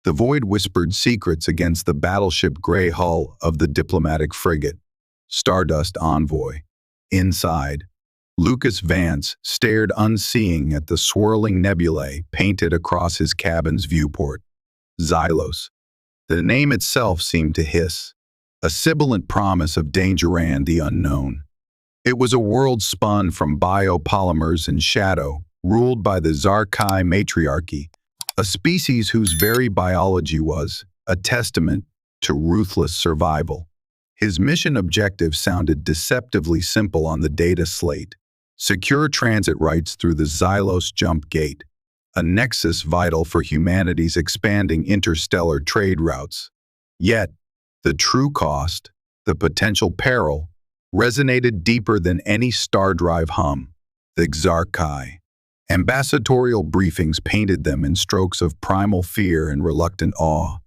The void whispered secrets against the battleship gray hull of the diplomatic frigate, Stardust Envoy. Inside, Lucas Vance stared unseeing at the swirling nebulae painted across his cabin's viewport. Xylos. The name itself seemed to hiss, a sibilant promise of danger and the unknown. It was a world spun from biopolymers and shadow, ruled by the Xar'kai Matriarchy, a species whose very biology was a testament to ruthless survival. His mission objective sounded deceptively simple on the data slate: secure transit rights through the Xylos Jump Gate, a nexus vital for humanity's expanding interstellar trade routes. Yet, the true cost, the potential peril, resonated deeper than any star drive hum. The Xar'kai. Ambassadorial briefings painted them in strokes of primal fear and reluctant awe,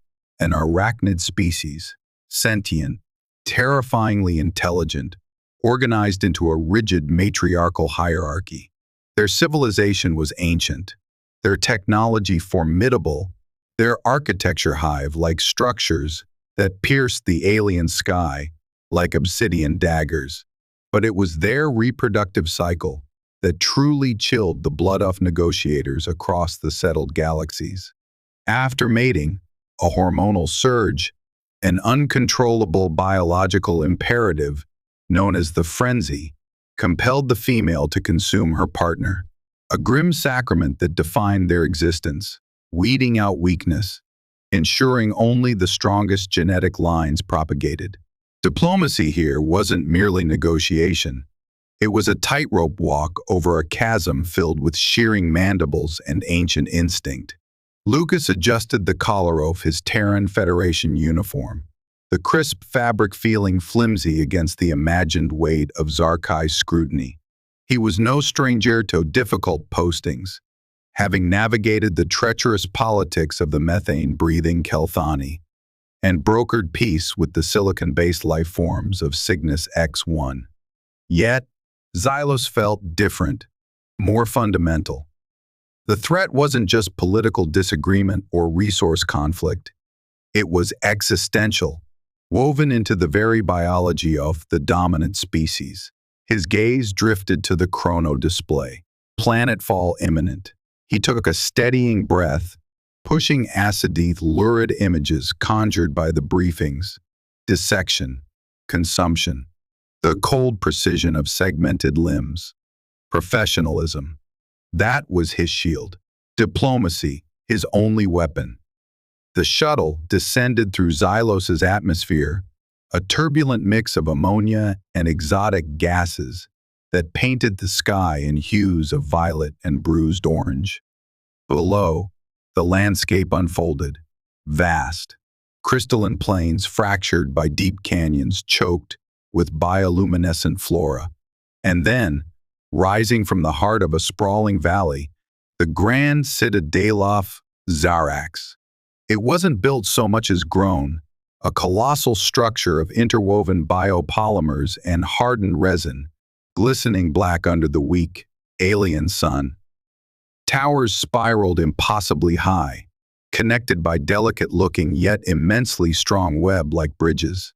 an arachnid species, sentient, terrifyingly intelligent, organized into a rigid matriarchal hierarchy. Their civilization was ancient, their technology formidable, their architecture hive-like structures that pierced the alien sky like obsidian daggers. But it was their reproductive cycle that truly chilled the blood of negotiators across the settled galaxies. After mating, a hormonal surge, an uncontrollable biological imperative known as the frenzy, compelled the female to consume her partner, a grim sacrament that defined their existence, weeding out weakness, ensuring only the strongest genetic lines propagated. Diplomacy here wasn't merely negotiation. It was a tightrope walk over a chasm filled with shearing mandibles and ancient instinct. Lucas adjusted the collar of his Terran Federation uniform, the crisp fabric feeling flimsy against the imagined weight of Xar'kai scrutiny. He was no stranger to difficult postings, having navigated the treacherous politics of the methane-breathing Kelthani and brokered peace with the silicon-based life forms of Cygnus X1. Yet, Xylos felt different, more fundamental. The threat wasn't just political disagreement or resource conflict. It was existential, woven into the very biology of the dominant species. His gaze drifted to the chrono display. Planetfall imminent. He took a steadying breath, pushing acidly lurid images conjured by the briefings. Dissection, consumption, the cold precision of segmented limbs. Professionalism. That was his shield. Diplomacy, his only weapon. The shuttle descended through Xylos's atmosphere, a turbulent mix of ammonia and exotic gases that painted the sky in hues of violet and bruised orange. Below, the landscape unfolded, vast, crystalline plains fractured by deep canyons choked with bioluminescent flora. And then, rising from the heart of a sprawling valley, the grand citadel of Xarax. It wasn't built so much as grown, a colossal structure of interwoven biopolymers and hardened resin, glistening black under the weak, alien sun. Towers spiraled impossibly high, connected by delicate-looking yet immensely strong web-like bridges.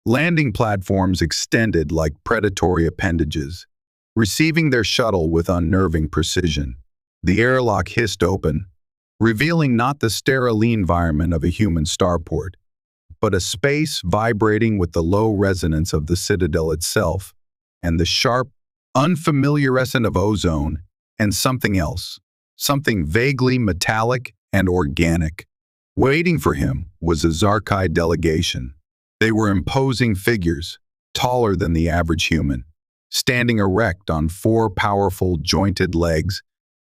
Landing platforms extended like predatory appendages, receiving their shuttle with unnerving precision. The airlock hissed open, revealing not the sterile environment of a human starport, but a space vibrating with the low resonance of the citadel itself, and the sharp, unfamiliar essence of ozone, and something else, something vaguely metallic and organic. Waiting for him was a Xar'kai delegation. They were imposing figures, taller than the average human, standing erect on four powerful jointed legs,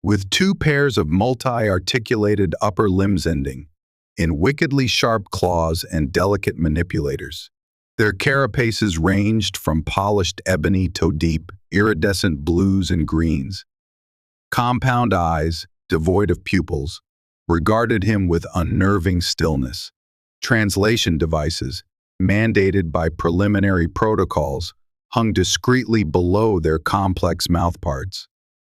with two pairs of multi-articulated upper limbs ending in wickedly sharp claws and delicate manipulators. Their carapaces ranged from polished ebony to deep, iridescent blues and greens. Compound eyes, devoid of pupils, regarded him with unnerving stillness. Translation devices, mandated by preliminary protocols, hung discreetly below their complex mouthparts.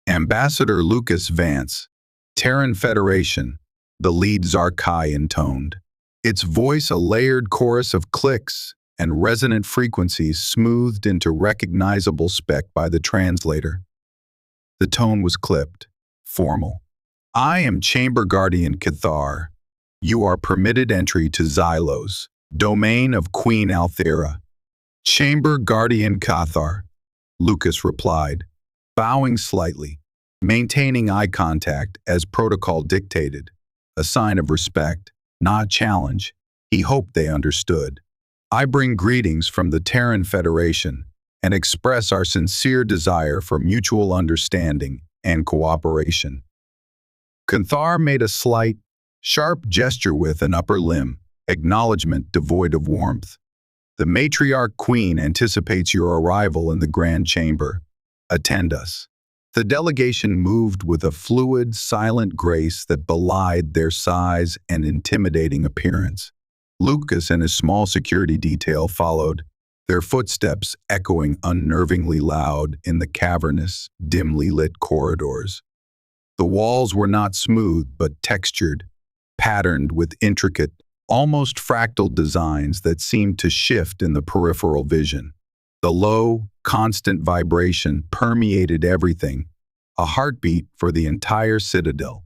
Ambassador Lucas Vance, Terran Federation, the lead Xar'kai intoned, its voice a layered chorus of clicks and resonant frequencies smoothed into recognizable spec by the translator. The tone was clipped, formal. I am Chamber Guardian Cathar. You are permitted entry to Xylos, domain of Queen Althera. Chamber Guardian Cathar, Lucas replied, bowing slightly, maintaining eye contact as protocol dictated, a sign of respect, not challenge. He hoped they understood. I bring greetings from the Terran Federation and express our sincere desire for mutual understanding and cooperation. Cathar made a slight, sharp gesture with an upper limb, acknowledgement devoid of warmth. The matriarch queen anticipates your arrival in the Grand Chamber. Attend us. The delegation moved with a fluid, silent grace that belied their size and intimidating appearance. Lucas and his small security detail followed, their footsteps echoing unnervingly loud in the cavernous, dimly lit corridors. The walls were not smooth but textured, patterned with intricate, almost fractal designs that seemed to shift in the peripheral vision. The low, constant vibration permeated everything, a heartbeat for the entire citadel.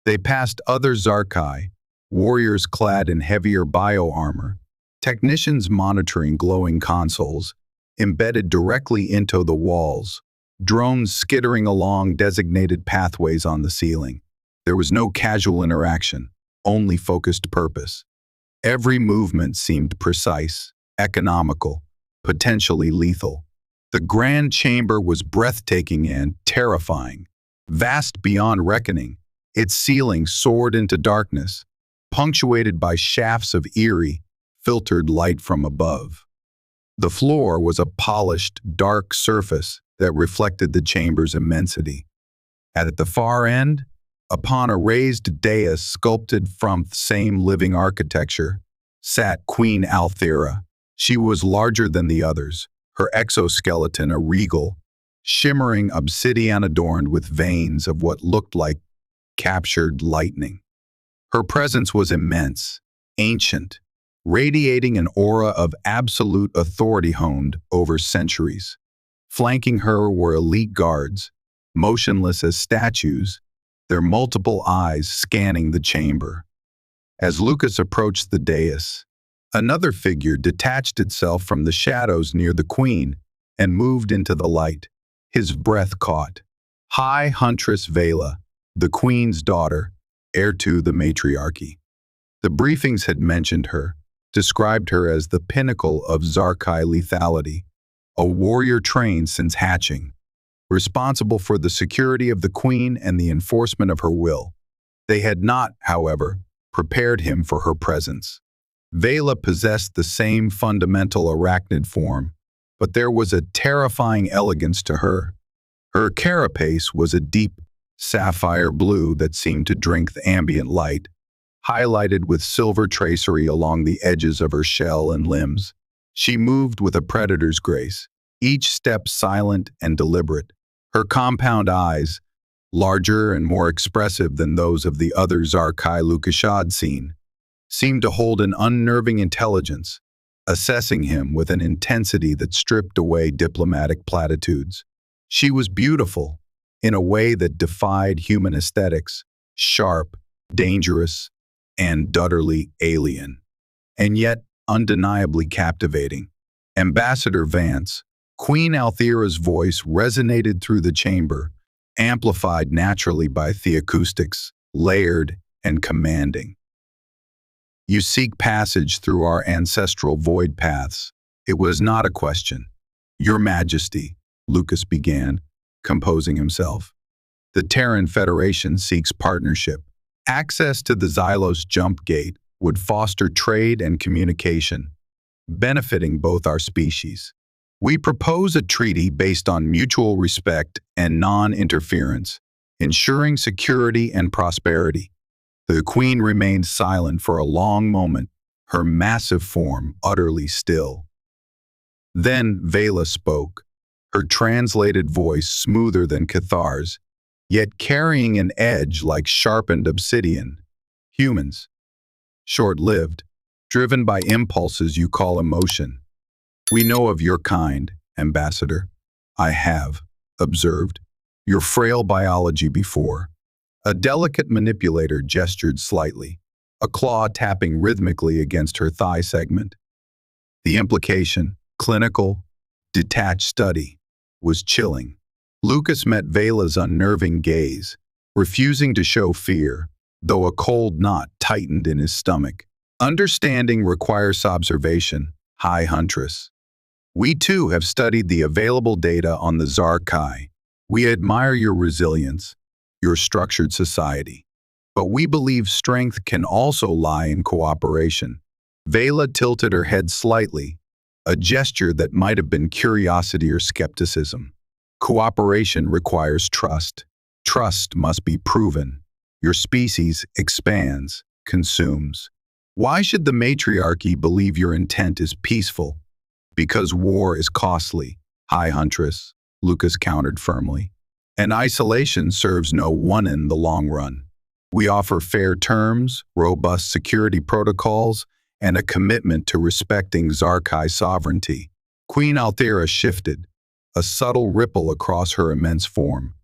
They passed other Xar'kai, warriors clad in heavier bioarmor, technicians monitoring glowing consoles, embedded directly into the walls, drones skittering along designated pathways on the ceiling. There was no casual interaction, only focused purpose. Every movement seemed precise, economical, potentially lethal. The Grand Chamber was breathtaking and terrifying, vast beyond reckoning. Its ceiling soared into darkness, punctuated by shafts of eerie, filtered light from above. The floor was a polished, dark surface that reflected the chamber's immensity. At the far end, upon a raised dais sculpted from the same living architecture, sat Queen Althera. She was larger than the others, her exoskeleton a regal, shimmering obsidian adorned with veins of what looked like captured lightning. Her presence was immense, ancient, radiating an aura of absolute authority honed over centuries. Flanking her were elite guards, motionless as statues, their multiple eyes scanning the chamber. As Lucas approached the dais, another figure detached itself from the shadows near the queen and moved into the light. His breath caught. High Huntress Veyla, the queen's daughter, heir to the matriarchy. The briefings had mentioned her, described her as the pinnacle of Xar'kai lethality, a warrior trained since hatching, responsible for the security of the queen and the enforcement of her will. They had not, however, prepared him for her presence. Veyla possessed the same fundamental arachnid form, but there was a terrifying elegance to her. Her carapace was a deep, sapphire blue that seemed to drink the ambient light, highlighted with silver tracery along the edges of her shell and limbs. She moved with a predator's grace, each step silent and deliberate. Her compound eyes, larger and more expressive than those of the other Xar'kai Lucas had seen, seemed to hold an unnerving intelligence, assessing him with an intensity that stripped away diplomatic platitudes. She was beautiful, in a way that defied human aesthetics, sharp, dangerous, and utterly alien, and yet undeniably captivating. Ambassador Vance, Queen Althera's voice resonated through the chamber, amplified naturally by the acoustics, layered and commanding. You seek passage through our ancestral void paths. It was not a question. Your Majesty, Lucas began, composing himself. The Terran Federation seeks partnership. Access to the Xylos jump gate would foster trade and communication, benefiting both our species. We propose a treaty based on mutual respect and non-interference, ensuring security and prosperity. The Queen remained silent for a long moment, her massive form utterly still. Then Veyla spoke, her translated voice smoother than Cathar's, yet carrying an edge like sharpened obsidian. Humans, short-lived, driven by impulses you call emotion. We know of your kind, Ambassador. I have observed your frail biology before. A delicate manipulator gestured slightly, a claw tapping rhythmically against her thigh segment. The implication, clinical, detached study, was chilling. Lucas met Veyla's unnerving gaze, refusing to show fear, though a cold knot tightened in his stomach. Understanding requires observation, High Huntress. We too have studied the available data on the Xar'kai. We admire your resilience, your structured society. But we believe strength can also lie in cooperation. Veyla tilted her head slightly, a gesture that might have been curiosity or skepticism. Cooperation requires trust. Trust must be proven. Your species expands, consumes. Why should the matriarchy believe your intent is peaceful? Because war is costly, High Huntress, Lucas countered firmly. And isolation serves no one in the long run. We offer fair terms, robust security protocols, and a commitment to respecting Xar'kai sovereignty. Queen Althera shifted, a subtle ripple across her immense form.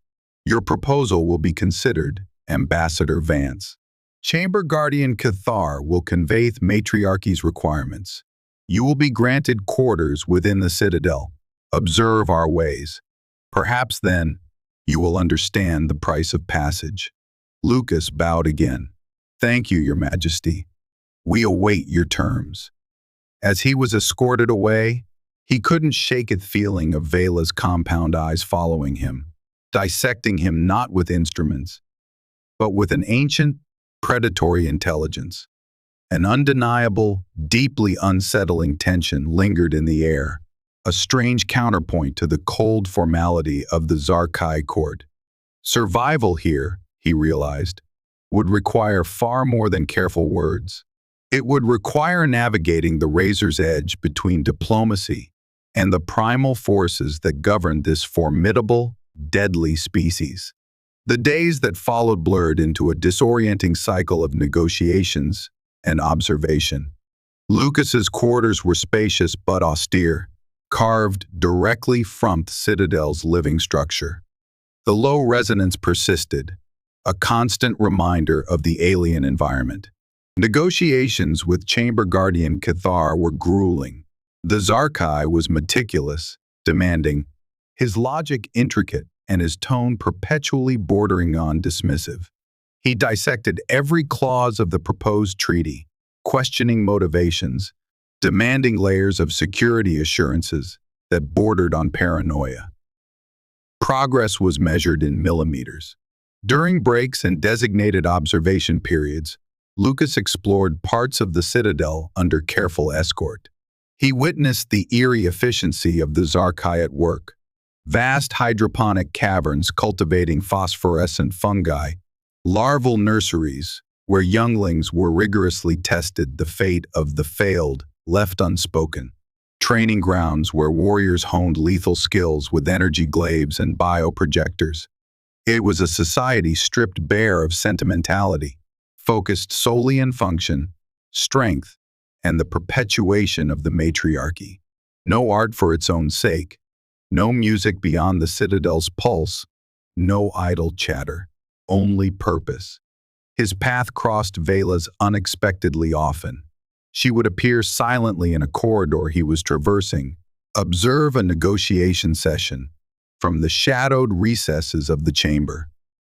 Your proposal will be considered, Ambassador Vance. Chamber Guardian Cathar will convey the matriarchy's requirements. You will be granted quarters within the Citadel. Observe our ways. Perhaps then, you will understand the price of passage. Lucas bowed again. Thank you, Your Majesty. We await your terms. As he was escorted away, he couldn't shake the feeling of Veyla's compound eyes following him, dissecting him not with instruments, but with an ancient, predatory intelligence. An undeniable, deeply unsettling tension lingered in the air, a strange counterpoint to the cold formality of the Xar'kai court. Survival here, he realized, would require far more than careful words. It would require navigating the razor's edge between diplomacy and the primal forces that govern this formidable, deadly species. The days that followed blurred into a disorienting cycle of negotiations and observation. Lucas's quarters were spacious but austere, carved directly from the Citadel's living structure. The low resonance persisted, a constant reminder of the alien environment. Negotiations with Chamber Guardian Cathar were grueling. The Xar'kai was meticulous, demanding, his logic intricate and his tone perpetually bordering on dismissive. He dissected every clause of the proposed treaty, questioning motivations, demanding layers of security assurances that bordered on paranoia. Progress was measured in millimeters. During breaks and designated observation periods, Lucas explored parts of the Citadel under careful escort. He witnessed the eerie efficiency of the Xar'kai at work. Vast hydroponic caverns cultivating phosphorescent fungi, larval nurseries where younglings were rigorously tested, the fate of the failed left unspoken. Training grounds where warriors honed lethal skills with energy glaives and bioprojectors. It was a society stripped bare of sentimentality, focused solely on function, strength, and the perpetuation of the matriarchy. No art for its own sake, no music beyond the Citadel's pulse, no idle chatter, only purpose. His path crossed Veyla's unexpectedly often. She would appear silently in a corridor he was traversing, observe a negotiation session from the shadowed recesses of the chamber,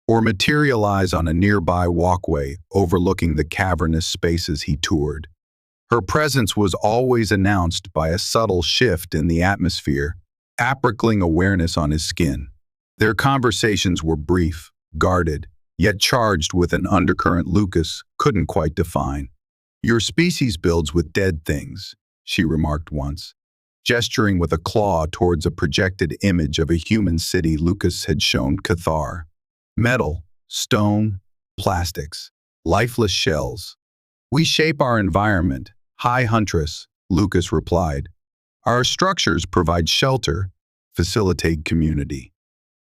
or materialize on a nearby walkway overlooking the cavernous spaces he toured. Her presence was always announced by a subtle shift in the atmosphere, a prickling awareness on his skin. Their conversations were brief, guarded, yet charged with an undercurrent Lucas couldn't quite define. Your species builds with dead things, she remarked once, gesturing with a claw towards a projected image of a human city Lucas had shown Cathar. Metal, stone, plastics, lifeless shells. We shape our environment, High Huntress, Lucas replied. Our structures provide shelter, facilitate community.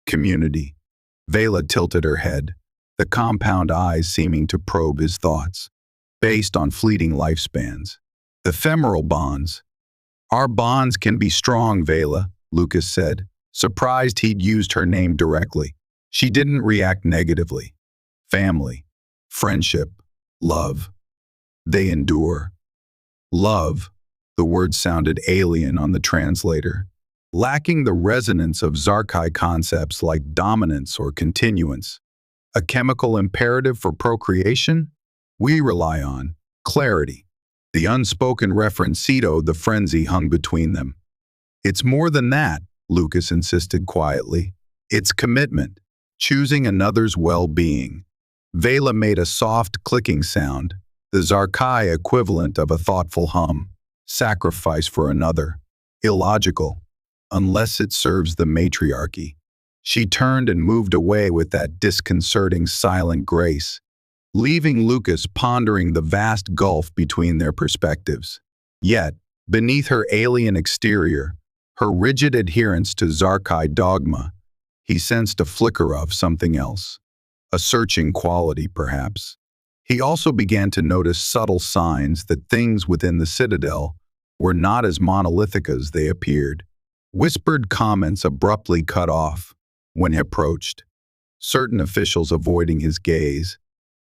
Community. Veyla tilted her head, the compound eyes seeming to probe his thoughts, based on fleeting lifespans. Ephemeral bonds. Our bonds can be strong, Veyla, Lucas said, surprised he'd used her name directly. She didn't react negatively. Family, friendship, love. They endure. Love, the word sounded alien on the translator, lacking the resonance of Xar'kai concepts like dominance or continuance. A chemical imperative for procreation? We rely on clarity. The unspoken referencito the frenzy hung between them. It's more than that, Lucas insisted quietly. It's commitment, choosing another's well-being. Veyla made a soft clicking sound, the Xar'kai equivalent of a thoughtful hum. Sacrifice for another. Illogical, unless it serves the matriarchy. She turned and moved away with that disconcerting silent grace, leaving Lucas pondering the vast gulf between their perspectives. Yet, beneath her alien exterior, her rigid adherence to Xar'kai dogma, he sensed a flicker of something else. A searching quality, perhaps. He also began to notice subtle signs that things within the citadel were not as monolithic as they appeared. Whispered comments abruptly cut off when he approached, certain officials avoiding his gaze,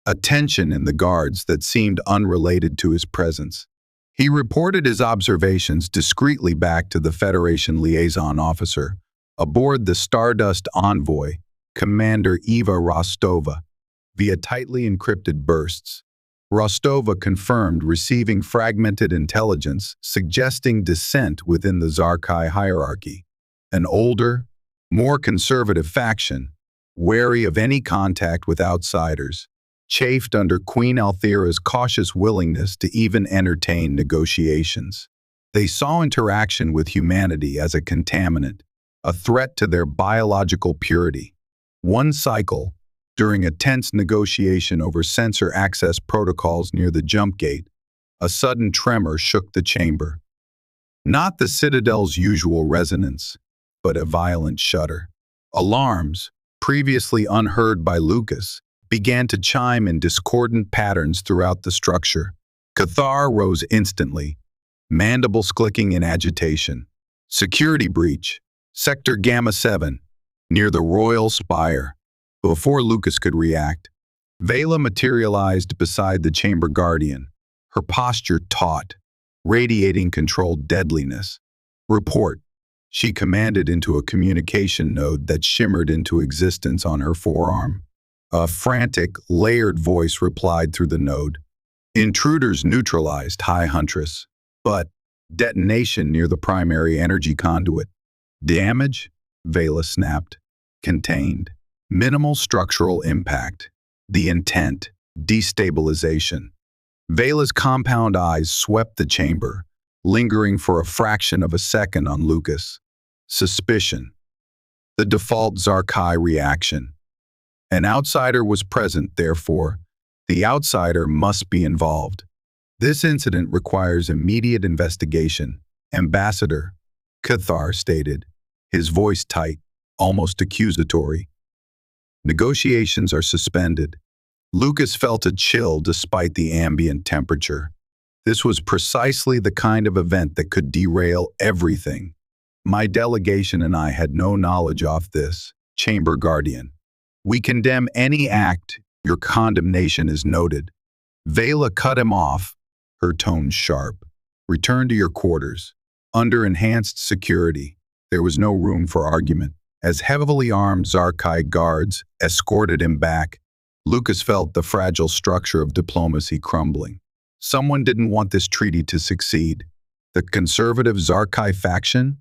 a tension in the guards that seemed unrelated to his presence. He reported his observations discreetly back to the Federation liaison officer aboard the Stardust Envoy, Commander Eva Rostova, via tightly encrypted bursts. Rostova confirmed receiving fragmented intelligence suggesting dissent within the Xar'kai hierarchy. An older, more conservative faction, wary of any contact with outsiders, chafed under Queen Althera's cautious willingness to even entertain negotiations. They saw interaction with humanity as a contaminant, a threat to their biological purity. One cycle, during a tense negotiation over sensor access protocols near the jump gate, a sudden tremor shook the chamber. Not the Citadel's usual resonance, but a violent shudder. Alarms, previously unheard by Lucas, began to chime in discordant patterns throughout the structure. Cathar rose instantly, mandibles clicking in agitation. Security breach, Sector Gamma 7, near the Royal Spire. Before Lucas could react, Veyla materialized beside the chamber guardian, her posture taut, radiating controlled deadliness. Report, she commanded into a communication node that shimmered into existence on her forearm. A frantic, layered voice replied through the node. Intruders neutralized, High Huntress, but detonation near the primary energy conduit. Damage? Veyla snapped. Contained. Minimal structural impact. The intent. Destabilization. Veyla's compound eyes swept the chamber, lingering for a fraction of a second on Lucas. Suspicion. The default Xar'kai reaction. An outsider was present, therefore, the outsider must be involved. This incident requires immediate investigation, Ambassador, Cathar stated, his voice tight, almost accusatory. Negotiations are suspended. Lucas felt a chill despite the ambient temperature. This was precisely the kind of event that could derail everything. My delegation and I had no knowledge of this, Chamber Guardian. We condemn any act. Your condemnation is noted. Veyla cut him off, her tone sharp. Return to your quarters. Under enhanced security, there was no room for argument. As heavily armed Xar'kai guards escorted him back, Lucas felt the fragile structure of diplomacy crumbling. Someone didn't want this treaty to succeed. The conservative Xar'kai faction?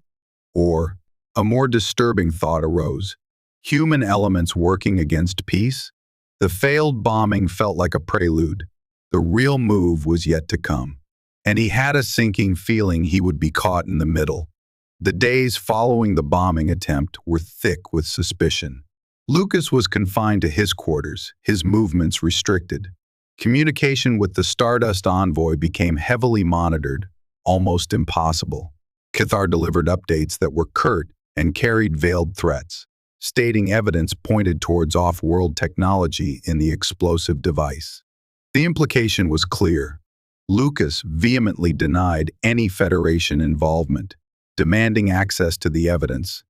Or, a more disturbing thought arose, human elements working against peace? The failed bombing felt like a prelude. The real move was yet to come. And he had a sinking feeling he would be caught in the middle. The days following the bombing attempt were thick with suspicion. Lucas was confined to his quarters, his movements restricted. Communication with the Stardust Envoy became heavily monitored, almost impossible. Cathar delivered updates that were curt and carried veiled threats. stating evidence pointed towards off-world technology in the explosive device. The implication was clear. Lucas vehemently denied any Federation involvement, demanding access to the evidence,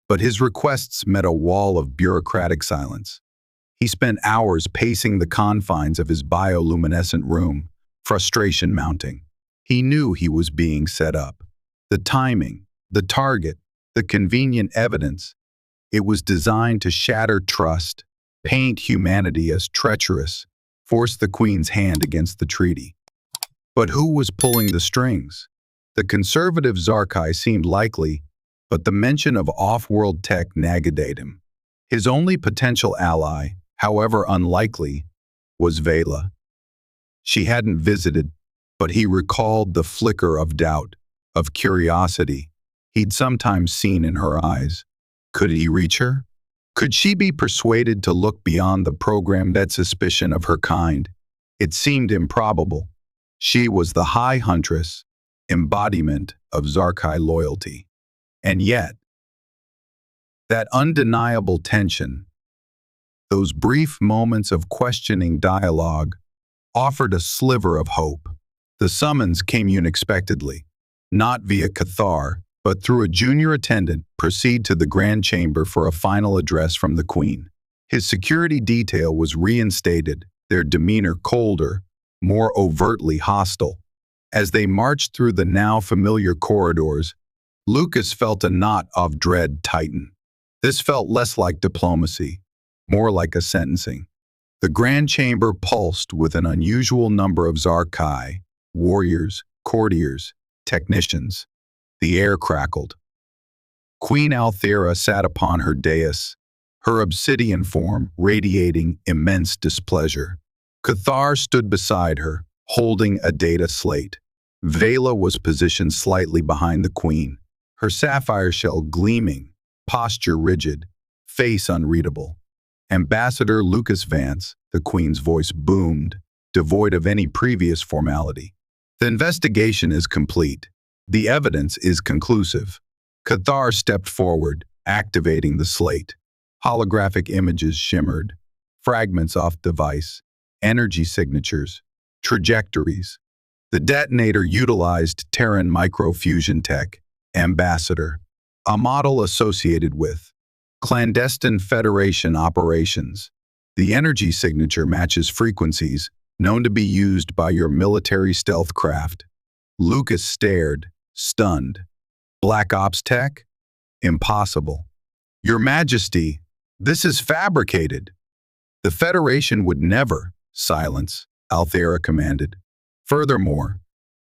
but his requests met a wall of bureaucratic silence. He spent hours pacing the confines of his bioluminescent room, frustration mounting. He knew he was being set up. The timing, the target, the convenient evidence. It was designed to shatter trust, paint humanity as treacherous, force the Queen's hand against the treaty. But who was pulling the strings? The conservative Xar'kai seemed likely, but the mention of off-world tech nagged at him. His only potential ally, however unlikely, was Veyla. She hadn't visited, but he recalled the flicker of doubt, of curiosity he'd sometimes seen in her eyes. Could he reach her? Could she be persuaded to look beyond the programmed suspicion of her kind? It seemed improbable. She was the High Huntress, embodiment of Xar'kai loyalty. And yet, that undeniable tension, those brief moments of questioning dialogue, offered a sliver of hope. The summons came unexpectedly, not via Cathar, but through a junior attendant. Proceed to the Grand Chamber for a final address from the Queen. His security detail was reinstated, their demeanor colder, more overtly hostile. As they marched through the now familiar corridors, Lucas felt a knot of dread tighten. This felt less like diplomacy, more like a sentencing. The Grand Chamber pulsed with an unusual number of Xar'kai, warriors, courtiers, technicians. The air crackled. Queen Althera sat upon her dais, her obsidian form radiating immense displeasure. Cathar stood beside her, holding a data slate. Veyla was positioned slightly behind the Queen, her sapphire shell gleaming, posture rigid, face unreadable. Ambassador Lucas Vance, the Queen's voice boomed, devoid of any previous formality. The investigation is complete. The evidence is conclusive. Cathar stepped forward, activating the slate. Holographic images shimmered, fragments off device, energy signatures, trajectories. The detonator utilized Terran microfusion tech, Ambassador, a model associated with clandestine Federation operations. The energy signature matches frequencies known to be used by your military stealth craft. Lucas stared, stunned. Black Ops tech? Impossible. Your Majesty, this is fabricated. The Federation would never. Silence, Althera commanded. Furthermore,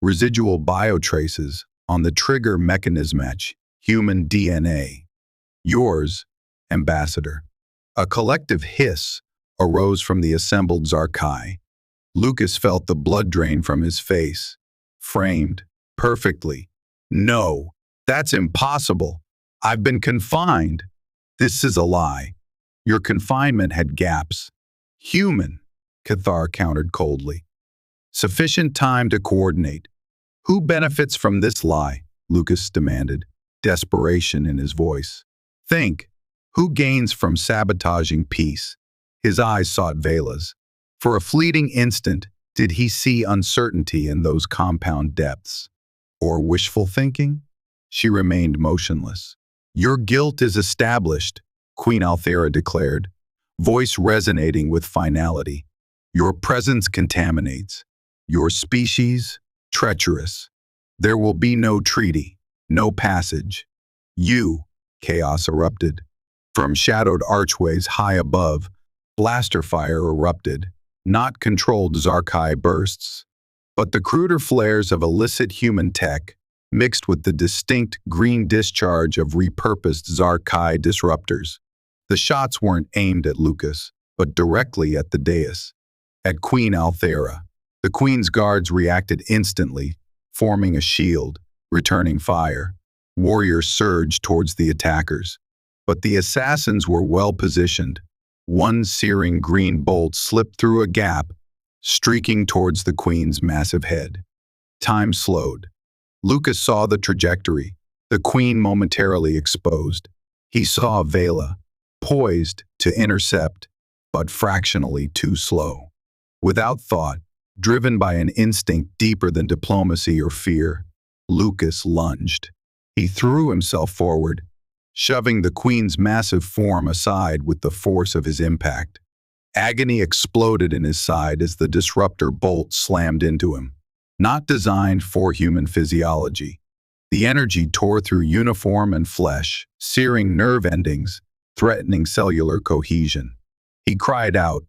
residual biotraces on the trigger mechanism match human DNA. Yours, Ambassador. A collective hiss arose from the assembled Xar'kai. Lucas felt the blood drain from his face. Framed, perfectly. No, that's impossible. I've been confined. This is a lie. Your confinement had gaps. Human, Cathar countered coldly. Sufficient time to coordinate. Who benefits from this lie? Lucas demanded, desperation in his voice. Think. Who gains from sabotaging peace? His eyes sought Veyla's. For a fleeting instant, did he see uncertainty in those compound depths? Or wishful thinking? She remained motionless. Your guilt is established, Queen Althera declared, voice resonating with finality. Your presence contaminates. Your species, treacherous. There will be no treaty, no passage. You, chaos erupted. From shadowed archways high above, blaster fire erupted, not controlled Xar'kai bursts, but the cruder flares of illicit human tech mixed with the distinct green discharge of repurposed Xar'kai disruptors. The shots weren't aimed at Lucas, but directly at the dais, at Queen Althera. The Queen's guards reacted instantly, forming a shield, returning fire. Warriors surged towards the attackers. But the assassins were well positioned. One searing green bolt slipped through a gap, streaking towards the Queen's massive head. Time slowed. Lucas saw the trajectory, the Queen momentarily exposed. He saw Veyla, poised to intercept, but fractionally too slow. Without thought, driven by an instinct deeper than diplomacy or fear, Lucas lunged. He threw himself forward, shoving the queen's massive form aside with the force of his impact. Agony exploded in his side as the disruptor bolt slammed into him. Not designed for human physiology, the energy tore through uniform and flesh, searing nerve endings, threatening cellular cohesion. He cried out,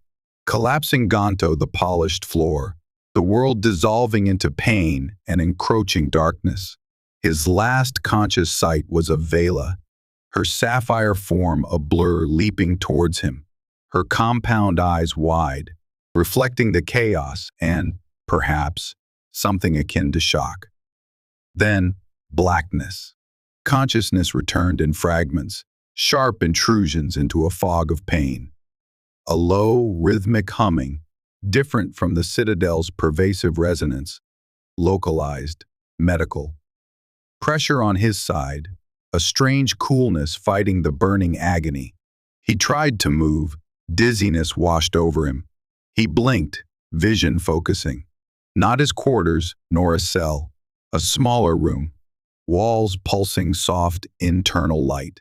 collapsing onto the polished floor, the world dissolving into pain and encroaching darkness. His last conscious sight was of Veyla, her sapphire form a blur leaping towards him, her compound eyes wide, reflecting the chaos and, perhaps, something akin to shock. Then, blackness. Consciousness returned in fragments, sharp intrusions into a fog of pain. A low, rhythmic humming, different from the citadel's pervasive resonance, localized, medical. Pressure on his side, a strange coolness fighting the burning agony. He tried to move, dizziness washed over him. He blinked, vision focusing. Not his quarters, nor a cell, a smaller room, walls pulsing soft internal light.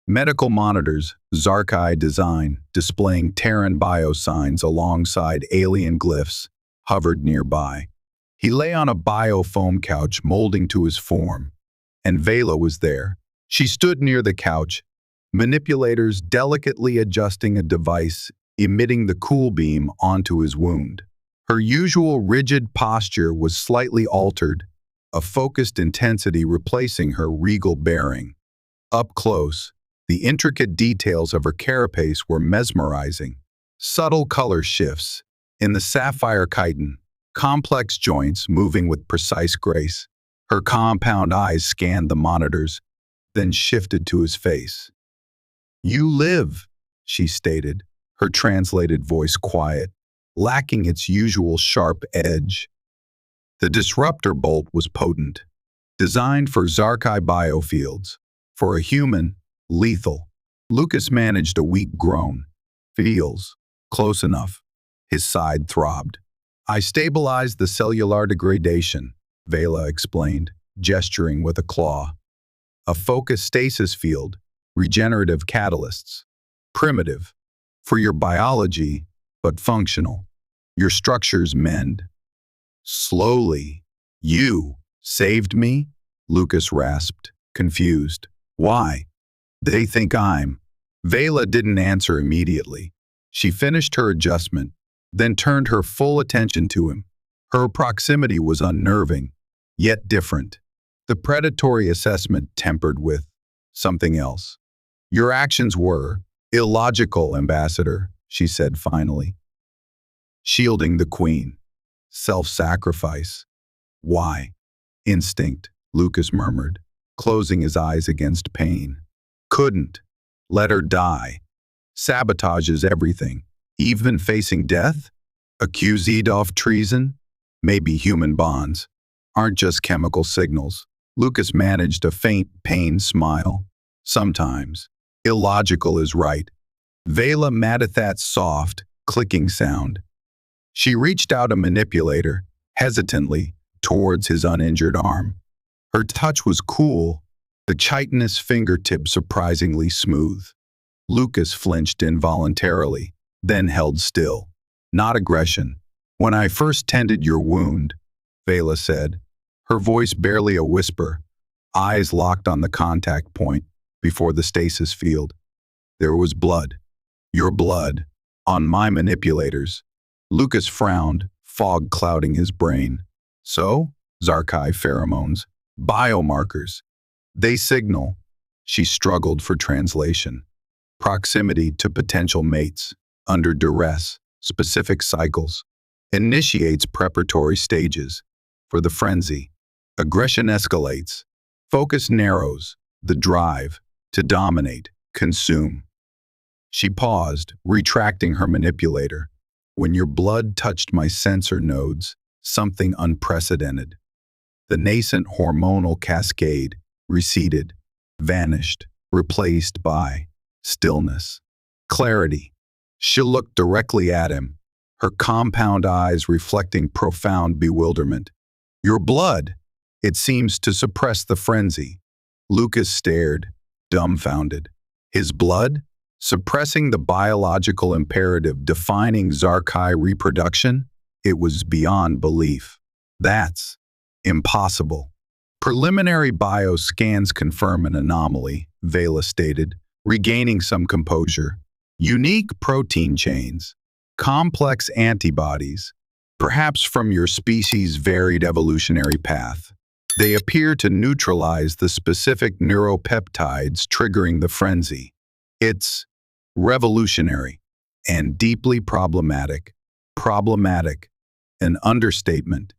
Medical monitors, Xar'kai design, displaying Terran biosigns alongside alien glyphs, hovered nearby. He lay on a biofoam couch molding to his form, and Veyla was there. She stood near the couch, manipulators delicately adjusting a device emitting the cool beam onto his wound. Her usual rigid posture was slightly altered, a focused intensity replacing her regal bearing. Up close, the intricate details of her carapace were mesmerizing. Subtle color shifts in the sapphire chitin, complex joints moving with precise grace. Her compound eyes scanned the monitors, then shifted to his face. "You live," she stated, her translated voice quiet, lacking its usual sharp edge. The disruptor bolt was potent, designed for Xar'kai biofields. For a human, lethal. Lucas managed a weak groan. "Feels close enough." His side throbbed. "I stabilized the cellular degradation," Veyla explained, gesturing with a claw. "A focused stasis field, regenerative catalysts. Primitive. For your biology, but functional. Your structures mend." Slowly. "You saved me?" Lucas rasped, confused. "Why?" "They think I'm—" Veyla didn't answer immediately. She finished her adjustment, then turned her full attention to him. Her proximity was unnerving, yet different. The predatory assessment tempered with something else. "Your actions were illogical, Ambassador," she said finally. "Shielding the Queen. Self-sacrifice." "Why?" "Instinct," Lucas murmured, closing his eyes against pain. "Couldn't. Let her die. Sabotages everything. Even facing death? Accused of treason? Maybe human bonds aren't just chemical signals." Lucas managed a faint, pained smile. "Sometimes. Illogical is right." Veyla mad at that soft, clicking sound. She reached out a manipulator, hesitantly, towards his uninjured arm. Her touch was cool, the chitinous fingertip surprisingly smooth. Lucas flinched involuntarily, then held still. "Not aggression. When I first tended your wound," Veyla said, her voice barely a whisper, eyes locked on the contact point before the stasis field. "There was blood. Your blood. On my manipulators." Lucas frowned, fog clouding his brain. "So? Xar'kai pheromones. Biomarkers. They signal." She struggled for translation. "Proximity to potential mates. Under duress. Specific cycles. Initiates preparatory stages. For the frenzy. Aggression escalates. Focus narrows. The drive. To dominate. Consume." She paused, retracting her manipulator. "When your blood touched my sensor nodes, something unprecedented. The nascent hormonal cascade receded. vanished, replaced by stillness. Clarity. She looked directly at him, her compound eyes reflecting profound bewilderment. Your blood. It seems to suppress the frenzy. Lucas stared, dumbfounded. His blood? Suppressing the biological imperative defining Xar'kai reproduction? It was beyond belief. That's impossible. Preliminary bioscans confirm an anomaly, Veyla stated, regaining some composure. Unique protein chains, complex antibodies, perhaps from your species' varied evolutionary path. They appear to neutralize the specific neuropeptides triggering the frenzy. It's revolutionary and deeply problematic. Problematic, an understatement.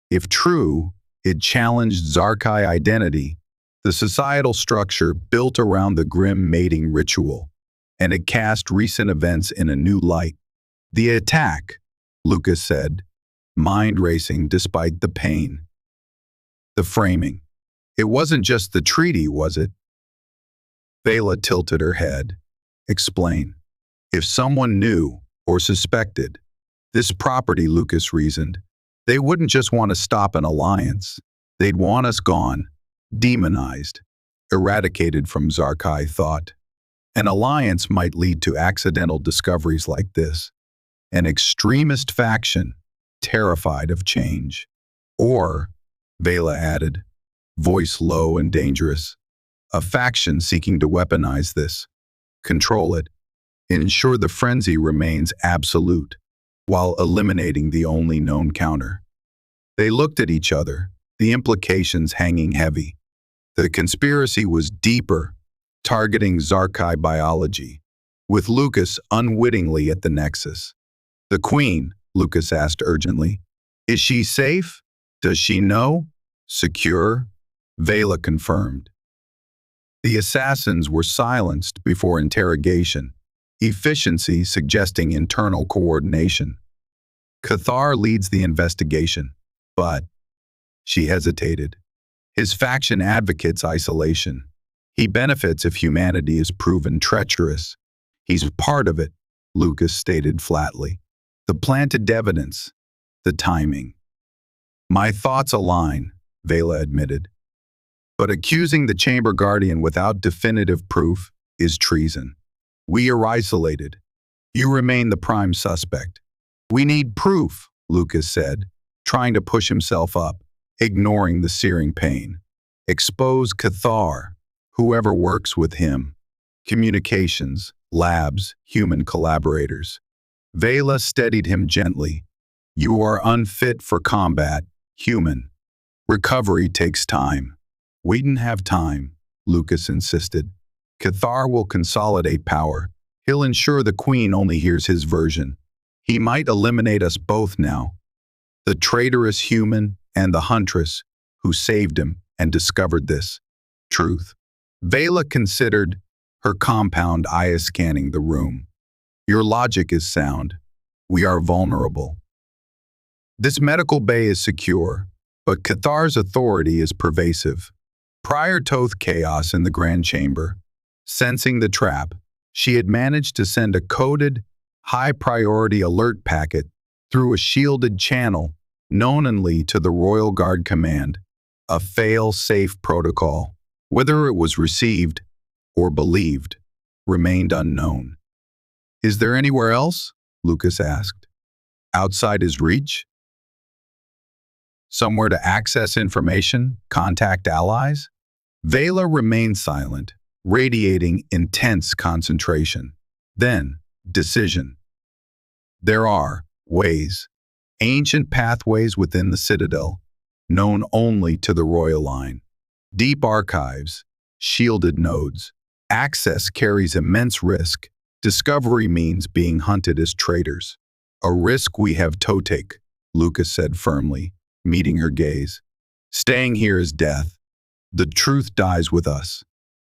If true, it challenged Xar'kai identity, the societal structure built around the grim mating ritual, and it cast recent events in a new light. The attack, Lucas said, mind racing despite the pain. The framing. It wasn't just the treaty, was it? Veyla tilted her head. Explain. If someone knew or suspected this property, Lucas reasoned, they wouldn't just want to stop an alliance. They'd want us gone, demonized, eradicated from Xar'kai thought. An alliance might lead to accidental discoveries like this. An extremist faction, terrified of change. Or, Veyla added, voice low and dangerous, a faction seeking to weaponize this, control it, ensure the frenzy remains absolute, while eliminating the only known counter. They looked at each other, the implications hanging heavy. The conspiracy was deeper, targeting Xar'kai biology, with Lucas unwittingly at the nexus. The Queen, Lucas asked urgently, is she safe? Does she know? Secure? Veyla confirmed. The assassins were silenced before interrogation, efficiency suggesting internal coordination. Cathar leads the investigation, but she hesitated. His faction advocates isolation. He benefits if humanity is proven treacherous. He's part of it, Lucas stated flatly. The planted evidence, the timing. My thoughts align, Veyla admitted. But accusing the Chamber Guardian without definitive proof is treason. We are isolated. You remain the prime suspect. We need proof, Lucas said, trying to push himself up, ignoring the searing pain. Expose Cathar, whoever works with him. Communications, labs, human collaborators. Veyla steadied him gently. You are unfit for combat, human. Recovery takes time. We didn't have time, Lucas insisted. Cathar will consolidate power. He'll ensure the Queen only hears his version. He might eliminate us both now. The traitorous human and the huntress who saved him and discovered this truth. Veyla considered, her compound eye scanning the room. Your logic is sound. We are vulnerable. This medical bay is secure, but Cathar's authority is pervasive. Prior to chaos in the Grand Chamber, sensing the trap, she had managed to send a coded, high-priority alert packet through a shielded channel known only to the Royal Guard Command, a fail-safe protocol. Whether it was received or believed remained unknown. Is there anywhere else? Lucas asked. Outside his reach? Somewhere to access information, contact allies? Veyla remained silent, radiating intense concentration. Then, decision. There are ways, ancient pathways within the Citadel, known only to the royal line. Deep archives, shielded nodes. Access carries immense risk. Discovery means being hunted as traitors. A risk we have to take, Lucas said firmly, meeting her gaze. Staying here is death. The truth dies with us.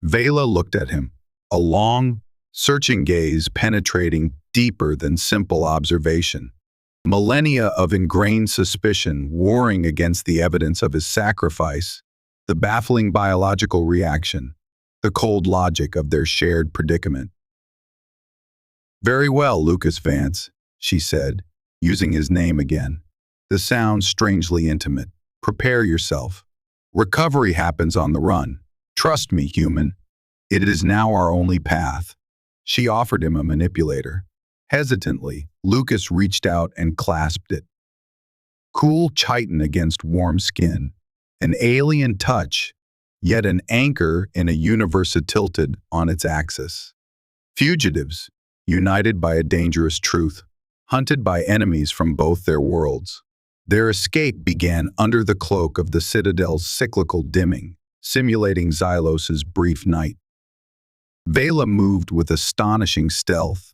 Veyla looked at him, a long, searching gaze penetrating deeper than simple observation. Millennia of ingrained suspicion warring against the evidence of his sacrifice, the baffling biological reaction, the cold logic of their shared predicament. "Very well, Lucas Vance," she said, using his name again. The sound strangely intimate. "Prepare yourself. Recovery happens on the run. Trust me, human. It is now our only path." She offered him a manipulator. Hesitantly, Lucas reached out and clasped it. Cool chitin against warm skin. An alien touch, yet an anchor in a universe tilted on its axis. Fugitives, united by a dangerous truth, hunted by enemies from both their worlds. Their escape began under the cloak of the Citadel's cyclical dimming, simulating Xylos's brief night. Veyla moved with astonishing stealth,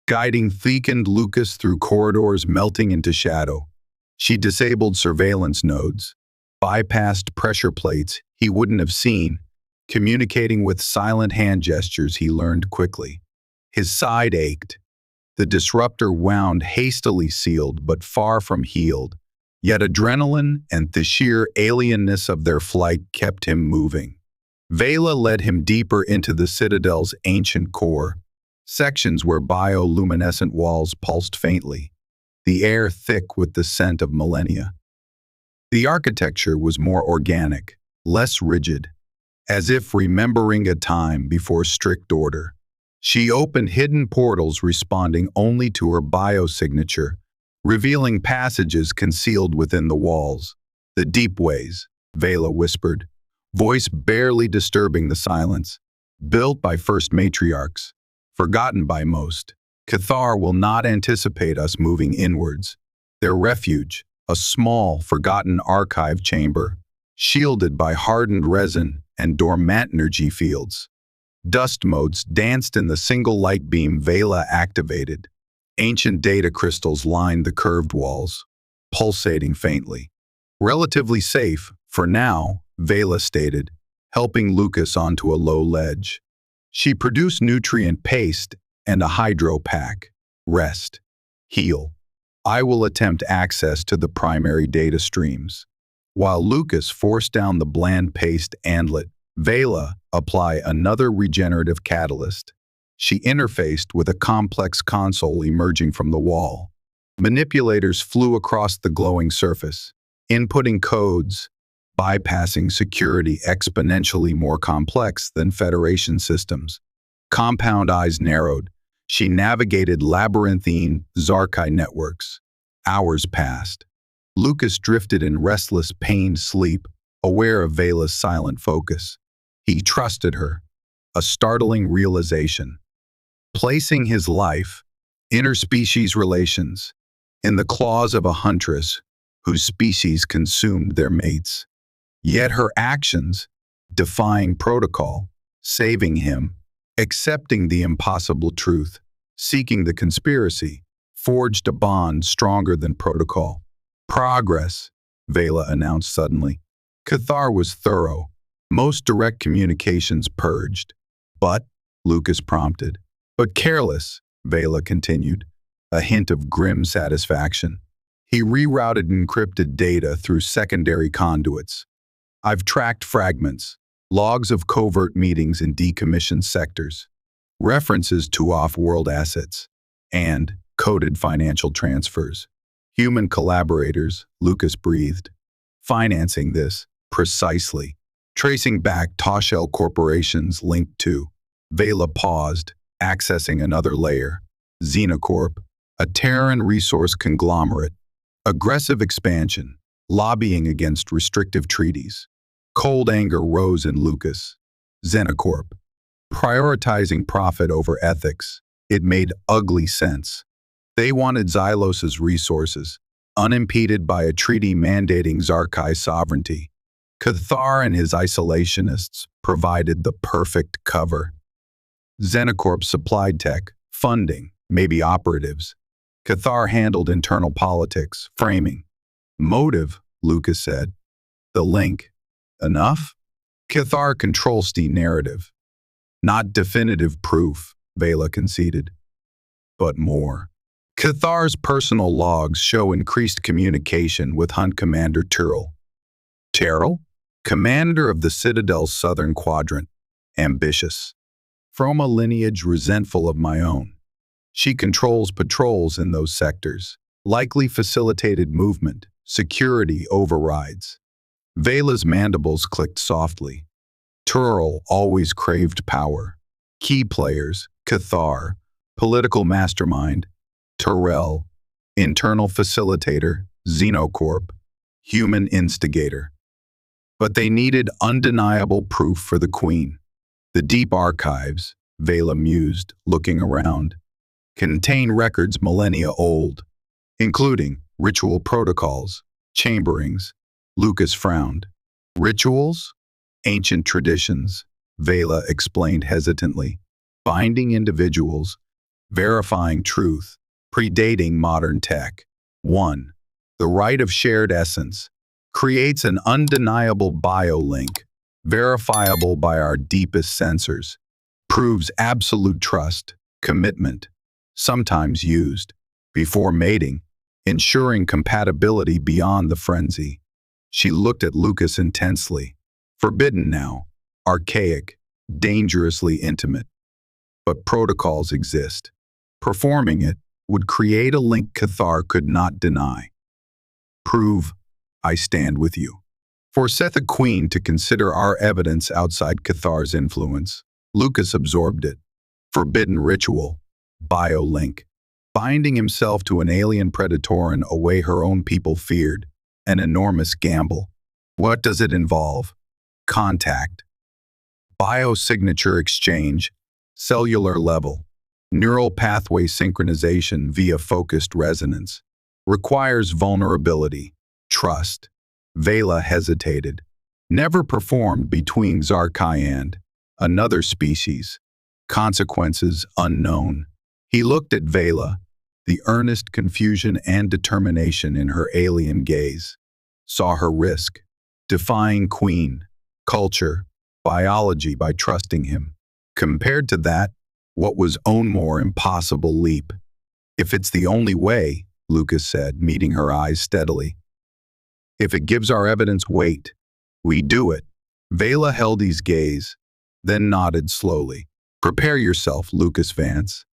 guiding thickened Lucas through corridors melting into shadow. She disabled surveillance nodes, bypassed pressure plates he wouldn't have seen, communicating with silent hand gestures he learned quickly. His side ached. The disruptor wound hastily sealed but far from healed, yet adrenaline and the sheer alienness of their flight kept him moving. Veyla led him deeper into the Citadel's ancient core, sections where bioluminescent walls pulsed faintly, the air thick with the scent of millennia. The architecture was more organic, less rigid, as if remembering a time before strict order. She opened hidden portals responding only to her biosignature, revealing passages concealed within the walls. "The deep ways," Veyla whispered, voice barely disturbing the silence. "Built by first matriarchs, forgotten by most. Cathar will not anticipate us moving inwards. Their refuge, a small, forgotten archive chamber, shielded by hardened resin and dormant energy fields." Dust motes danced in the single light beam Veyla activated. Ancient data crystals lined the curved walls, pulsating faintly. "Relatively safe, for now," Veyla stated, helping Lucas onto a low ledge. She produced nutrient paste and a hydro pack. "Rest. Heal. I will attempt access to the primary data streams." While Lucas forced down the bland paste antlet, Veyla apply another regenerative catalyst. She interfaced with a complex console emerging from the wall. Manipulators flew across the glowing surface, inputting codes, bypassing security exponentially more complex than Federation systems. Compound eyes narrowed. She navigated labyrinthine Xar'kai networks. Hours passed. Lucas drifted in restless, pained sleep, aware of Veyla's silent focus. He trusted her, a startling realization. Placing his life, interspecies relations, in the claws of a huntress whose species consumed their mates. Yet her actions, defying protocol, saving him, accepting the impossible truth, seeking the conspiracy, forged a bond stronger than protocol. "Progress," Veyla announced suddenly. Cathar was thorough, most direct communications purged. "But," Lucas prompted. "But careless," Veyla continued, a hint of grim satisfaction. He rerouted encrypted data through secondary conduits. "I've tracked fragments, logs of covert meetings in decommissioned sectors, references to off-world assets, and coded financial transfers. Human collaborators," Lucas breathed. "Financing this, precisely. Tracing back Toshel corporations linked to." Veyla paused, accessing another layer. Xenocorp, a Terran resource conglomerate. Aggressive expansion, lobbying against restrictive treaties. Cold anger rose in Lucas. Xenocorp, prioritizing profit over ethics. It made ugly sense. They wanted Xylos's resources, unimpeded by a treaty mandating Xar'kai sovereignty. Cathar and his isolationists provided the perfect cover. Xenocorp supplied tech, funding, maybe operatives. Cathar handled internal politics, framing. "Motive," Lucas said. "The link. Enough?" "Cathar controls the narrative. Not definitive proof," Veyla conceded. "But more. Cathar's personal logs show increased communication with Hunt Commander Tyrrell." "Tyrrell? Commander of the Citadel's southern quadrant. ambitious. From a lineage resentful of my own. She controls patrols in those sectors, likely facilitated movement, security overrides. Veyla's mandibles clicked softly. Turl always craved power. Key players, Cathar, political mastermind, Turrell, internal facilitator, Xenocorp, human instigator. But they needed undeniable proof for the queen. The deep archives, Veyla mused, looking around, contain records millennia old, including ritual protocols, chamberings. Lucas frowned. Rituals? Ancient traditions, Veyla explained hesitantly, binding individuals, verifying truth, predating modern tech. 1. The rite of shared essence creates an undeniable biolink, verifiable by our deepest sensors, proves absolute trust, commitment, sometimes used, before mating, ensuring compatibility beyond the frenzy. She looked at Lucas intensely. Forbidden now, archaic, dangerously intimate. But protocols exist. Performing it would create a link Cathar could not deny. Prove, I stand with you. Forset the queen to consider our evidence outside Cathar's influence. Lucas absorbed it. Forbidden ritual, biolink, binding himself to an alien predator in a way her own people feared. An enormous gamble. What does it involve? Contact. Biosignature exchange, cellular level. Neural pathway synchronization via focused resonance. Requires vulnerability, trust. Veyla hesitated. Never performed between Xar'kai and another species. Consequences unknown. He looked at Veyla, the earnest confusion and determination in her alien gaze. Saw her risk. Defying queen, culture, biology by trusting him. Compared to that, what was one more impossible leap? If it's the only way, Lucas said, meeting her eyes steadily. If it gives our evidence weight, we do it. Veyla held his gaze, then nodded slowly. Prepare yourself, Lucas Vance.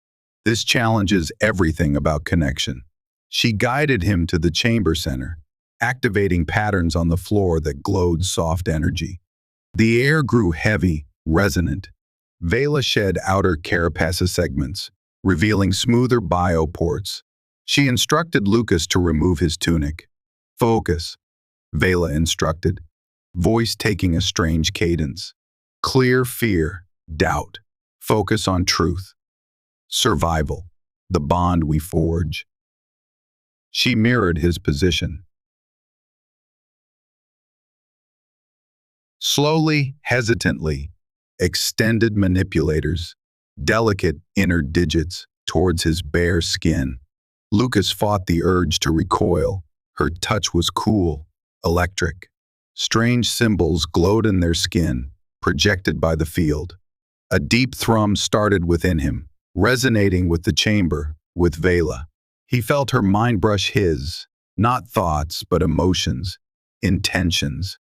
This challenges everything about connection. She guided him to the chamber center, activating patterns on the floor that glowed soft energy. The air grew heavy, resonant. Veyla shed outer carapace segments, revealing smoother bioports. She instructed Lucas to remove his tunic. Focus, Veyla instructed, voice taking a strange cadence. Clear fear, doubt. Focus on truth. Survival, the bond we forge. She mirrored his position. Slowly, hesitantly, extended manipulators, delicate inner digits towards his bare skin. Lucas fought the urge to recoil. Her touch was cool, electric. Strange symbols glowed in their skin, projected by the field. A deep thrum started within him, resonating with the chamber, with Veyla. He felt her mind brush his, not thoughts, but emotions, intentions.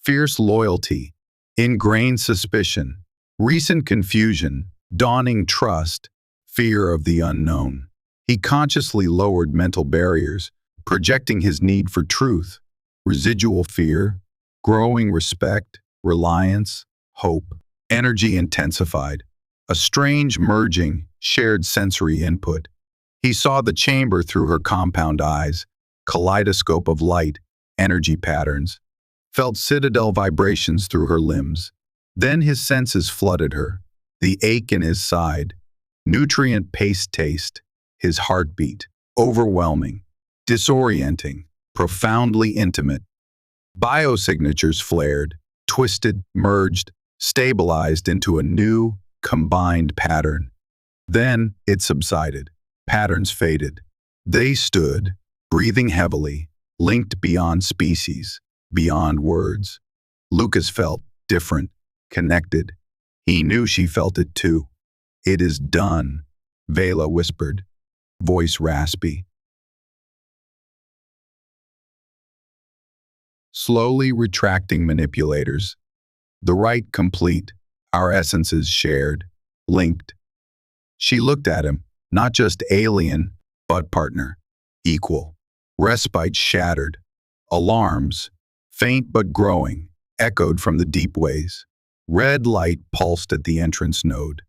Fierce loyalty, ingrained suspicion, recent confusion, dawning trust, fear of the unknown. He consciously lowered mental barriers, projecting his need for truth, residual fear, growing respect, reliance, hope. Energy intensified. A strange merging, shared sensory input. He saw the chamber through her compound eyes, kaleidoscope of light, energy patterns. Felt citadel vibrations through her limbs. Then his senses flooded her. The ache in his side, nutrient paste taste, his heartbeat, overwhelming, disorienting, profoundly intimate. Biosignatures flared, twisted, merged, stabilized into a new, combined pattern. Then it subsided. Patterns faded. They stood, breathing heavily, linked beyond species, beyond words. Lucas felt different, connected. He knew she felt it too. It is done, Veyla whispered, voice raspy. Slowly retracting manipulators. The rite complete, our essences shared, linked. She looked at him, not just alien, but partner, equal. Respite shattered. Alarms, faint but growing, echoed from the deep ways. Red light pulsed at the entrance node.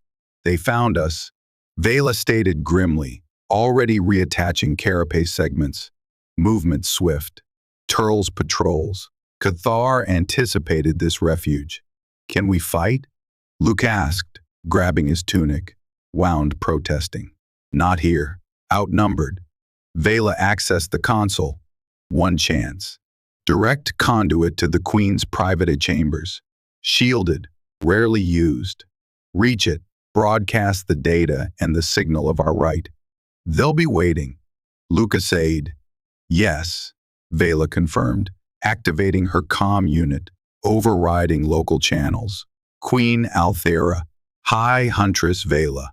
They found us, Veyla stated grimly, already reattaching carapace segments. Movement swift. Turl's patrols. Cathar anticipated this refuge. Can we fight? Luke asked, grabbing his tunic, wound protesting. Not here. Outnumbered. Veyla accessed the console. One chance. Direct conduit to the Queen's private chambers. Shielded, rarely used. Reach it, broadcast the data and the signal of our rite. They'll be waiting. Lucas aid. Yes, Veyla confirmed, activating her comm unit, overriding local channels. Queen Althera, High Huntress Veyla.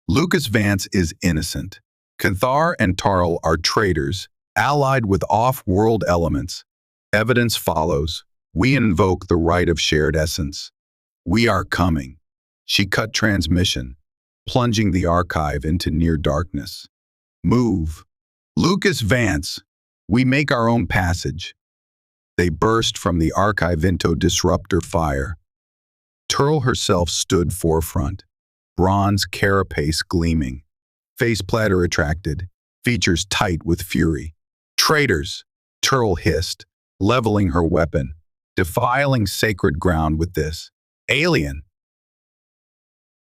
Lucas Vance is innocent. Cathar and Tarl are traitors, allied with off-world elements. Evidence follows. We invoke the right of shared essence. We are coming. She cut transmission, plunging the archive into near darkness. Move. Lucas Vance. We make our own passage. They burst from the archivinto disruptor fire. Turl herself stood forefront, bronze carapace gleaming, face platter attracted, features tight with fury. Traitors, Turl hissed, leveling her weapon, defiling sacred ground with this. Alien.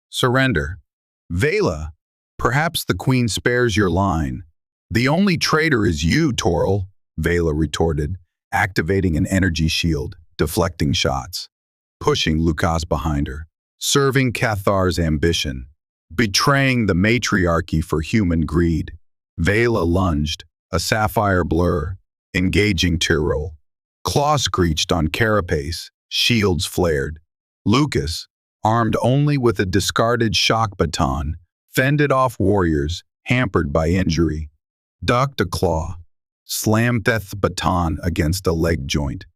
Surrender. Veyla, perhaps the Queen spares your line. The only traitor is you, Toril, Veyla retorted, activating an energy shield, deflecting shots, pushing Lucas behind her, serving Cathar's ambition, betraying the matriarchy for human greed. Veyla lunged, a sapphire blur, engaging Tyrol. Claw screeched on carapace, shields flared. Lucas, armed only with a discarded shock baton, fended off warriors, hampered by injury. Ducked a claw, slammed the baton against a leg joint.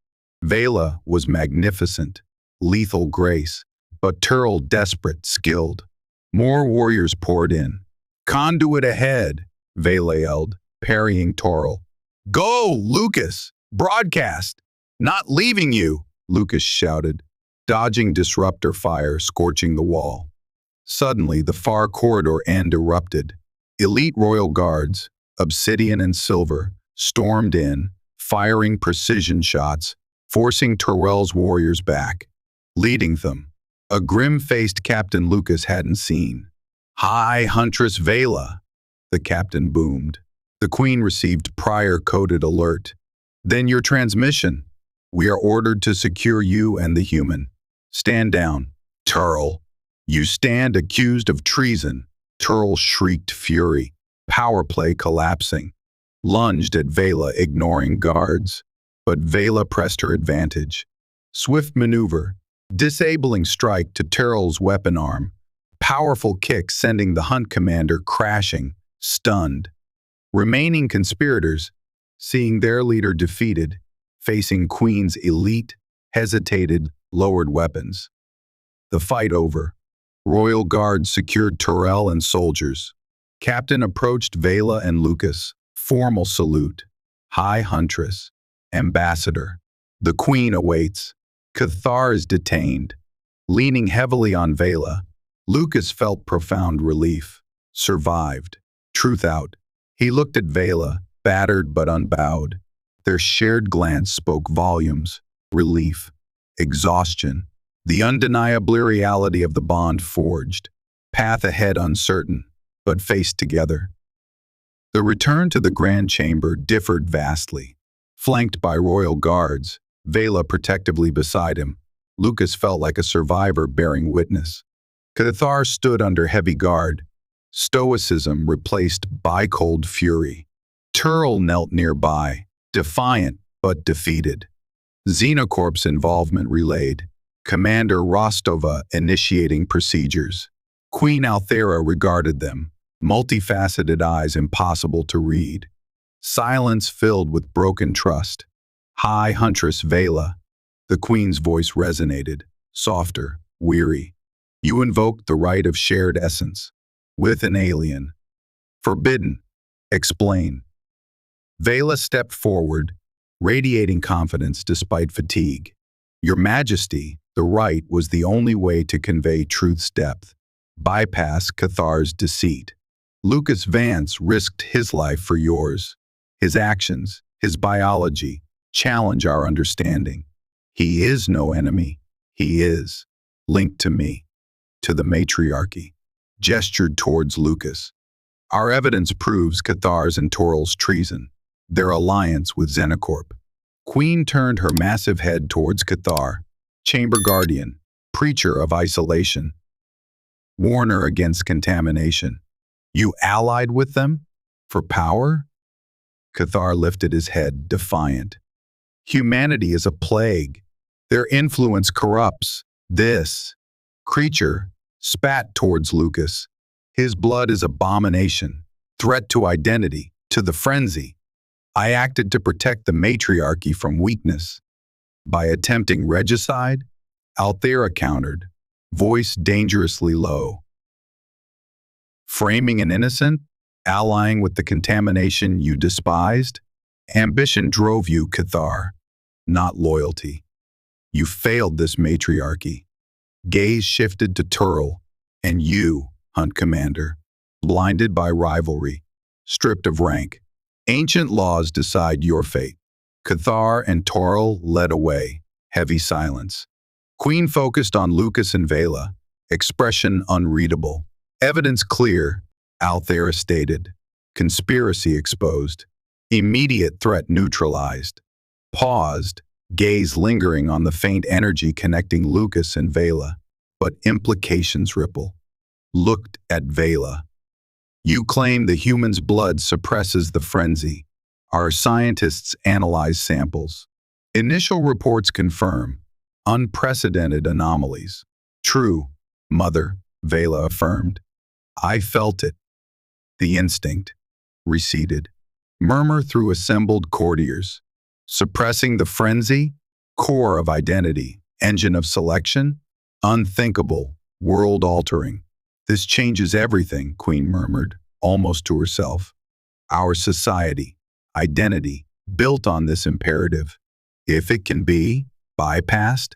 Veyla was magnificent, lethal grace, but Turl desperate, skilled. More warriors poured in. Conduit ahead, Veyla yelled, parrying Toril. Go, Lucas! Broadcast! Not leaving you, Lucas shouted, dodging disruptor fire, scorching the wall. Suddenly, the far corridor end erupted. Elite royal guards, obsidian and silver, stormed in, firing precision shots, forcing Tyrell's warriors back. Leading them, a grim-faced Captain Lucas hadn't seen. High Huntress Veyla, the captain boomed. The Queen received prior-coded alert. Then your transmission. We are ordered to secure you and the human. Stand down. Turl, you stand accused of treason. Turl shrieked fury, power play collapsing. Lunged at Veyla, ignoring guards. But Veyla pressed her advantage. Swift maneuver, disabling strike to Turl's weapon arm. Powerful kick sending the hunt commander crashing, stunned. Remaining conspirators, seeing their leader defeated, facing Queen's elite, hesitated, lowered weapons. The fight over. Royal guards secured Tyrell and soldiers. Captain approached Veyla and Lucas. Formal salute. High Huntress. Ambassador. The Queen awaits. Cathar is detained. Leaning heavily on Veyla, Lucas felt profound relief. Survived. Truth out. He looked at Veyla, battered but unbowed. Their shared glance spoke volumes. Relief. Exhaustion. The undeniable reality of the bond forged. Path ahead uncertain, but faced together. The return to the Grand Chamber differed vastly. Flanked by royal guards, Veyla protectively beside him, Lucas felt like a survivor bearing witness. Cathar stood under heavy guard. Stoicism replaced by cold fury. Turl knelt nearby, defiant but defeated. Xenocorp's involvement relayed. Commander Rostova initiating procedures. Queen Althera regarded them, multifaceted eyes impossible to read. Silence filled with broken trust. High Huntress Veyla. The Queen's voice resonated, softer, weary. You invoked the rite of shared essence with an alien. Forbidden. Explain. Veyla stepped forward, radiating confidence despite fatigue. Your Majesty, the rite was the only way to convey truth's depth. Bypass Cathar's deceit. Lucas Vance risked his life for yours. His actions, his biology, challenge our understanding. He is no enemy. He is linked to me, to the matriarchy. Gestured towards Lucas. Our evidence proves Cathar's and Toral's treason, their alliance with Xenocorp. Queen turned her massive head towards Cathar, chamber guardian, preacher of isolation, warner against contamination. You allied with them? For power? Cathar lifted his head, defiant. Humanity is a plague. Their influence corrupts. This creature spat towards Lucas. His blood is abomination, threat to identity, to the frenzy. I acted to protect the matriarchy from weakness. By attempting regicide, Althera countered, voice dangerously low. Framing an innocent, allying with the contamination you despised, ambition drove you, Cathar, not loyalty. You failed this matriarchy. Gaze shifted to Tural, and you, Hunt Commander, blinded by rivalry, stripped of rank. Ancient laws decide your fate. Cathar and Tural led away, heavy silence. Queen focused on Lucas and Veyla, expression unreadable. Evidence clear, Althera stated. Conspiracy exposed. Immediate threat neutralized. Paused, gaze lingering on the faint energy connecting Lucas and Veyla, but implications ripple. Looked at Veyla. You claim the human's blood suppresses the frenzy. Our scientists analyze samples. Initial reports confirm unprecedented anomalies. True, Mother, Veyla affirmed. I felt it. The instinct receded. Murmur through assembled courtiers. Suppressing the frenzy, core of identity, engine of selection, unthinkable, world-altering. This changes everything, Queen murmured, almost to herself. Our society, identity, built on this imperative. If it can be bypassed?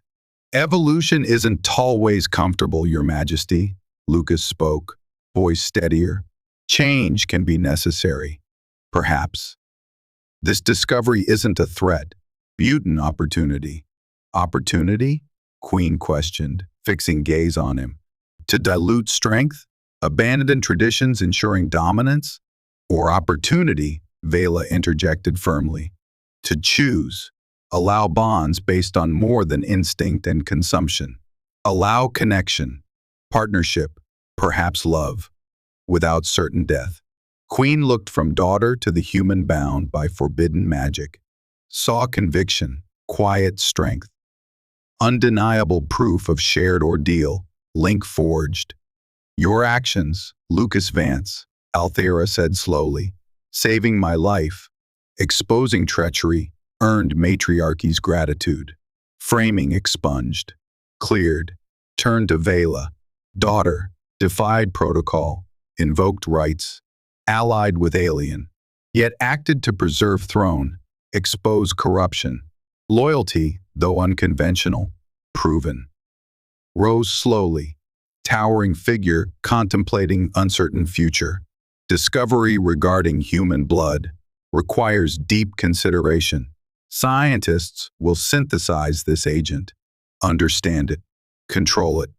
Evolution isn't always comfortable, Your Majesty, Lucas spoke, voice steadier. Change can be necessary. Perhaps. This discovery isn't a threat, but an opportunity. Opportunity? Queen questioned, fixing gaze on him. To dilute strength? Abandon traditions ensuring dominance? Or opportunity? Veyla interjected firmly. To choose. Allow bonds based on more than instinct and consumption. Allow connection, partnership, perhaps love, without certain death. Queen looked from daughter to the human bound by forbidden magic. Saw conviction, quiet strength. Undeniable proof of shared ordeal, link forged. Your actions, Lucas Vance, Althera said slowly, saving my life, exposing treachery, earned matriarchy's gratitude. Framing expunged, cleared, turned to Veyla. Daughter, defied protocol, invoked rights, allied with alien, yet acted to preserve throne, expose corruption. Loyalty, though unconventional, proven. Rose slowly, towering figure contemplating uncertain future. Discovery regarding human blood requires deep consideration. Scientists will synthesize this agent, understand it, control it.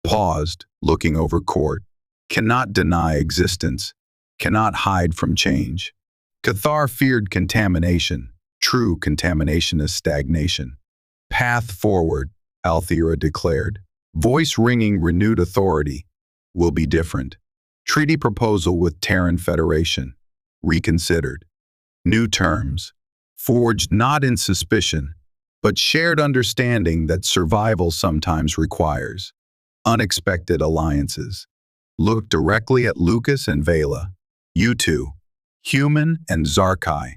Paused, looking over court. Cannot deny existence, cannot hide from change. Cathar feared contamination. True contamination is stagnation. Path forward, Althera declared. Voice ringing renewed authority. Will be different. Treaty proposal with Terran Federation. Reconsidered. New terms. Forged not in suspicion, but shared understanding that survival sometimes requires. Unexpected alliances. Look directly at Lucas and Veyla. You two, human and Xar'kai.